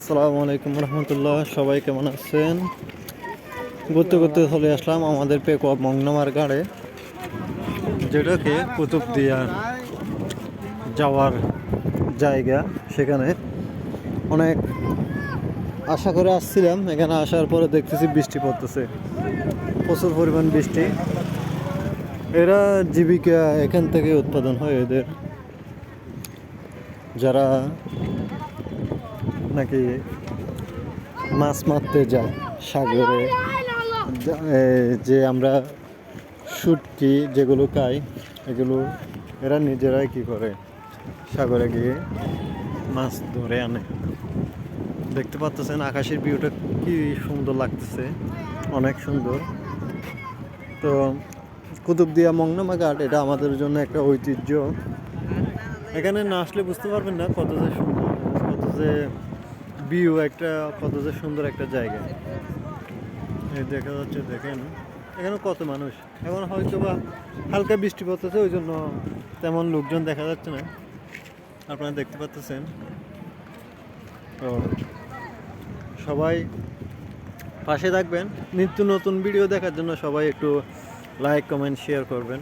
আসসালামু আলাইকুম রহমতুল্লাহ। সবাই কেমন আছেন? ঘুরতে ঘুরতে চলে আসলাম আমাদের পেকুয়া মংনামার গাড়ে, যেটাকে কুতুবদিয়া যাওয়ার জায়গা। সেখানে অনেক আশা করে আসছিলাম, এখানে আসার পরে দেখতেছি বৃষ্টি পড়তেছে, প্রচুর পরিমাণ বৃষ্টি। এরা জীবিকা এখান থেকে উৎপাদন হয় এদের, যারা নাকি মাছ মারতে যায় সাগরে। যে আমরা শুটকি যেগুলো খাই, এগুলো এরা নিজেরাই কি করে, সাগরে গিয়ে মাছ ধরে আনে। দেখতে পাচ্ছেন আকাশের ভিউটা কি সুন্দর লাগতেছে, অনেক সুন্দর। তো কুতুবদিয়া মংনামা ঘাট, এটা আমাদের জন্য একটা ঐতিহ্য। এখানে না আসলে বুঝতে পারবেন না কত যে সুন্দর, কত যে ভিউ, কত যে সুন্দর একটা জায়গা। এই দেখা যাচ্ছে, দেখেন এখানে কত মানুষ। এখন হয়তো বা হালকা বৃষ্টি পড়তেছে, ওই জন্য তেমন লোকজন দেখা যাচ্ছে না, আপনারা দেখতে পাচ্ছেন। তো সবাই পাশে থাকবেন, নিত্য নতুন ভিডিও দেখার জন্য সবাই একটু লাইক কমেন্ট শেয়ার করবেন।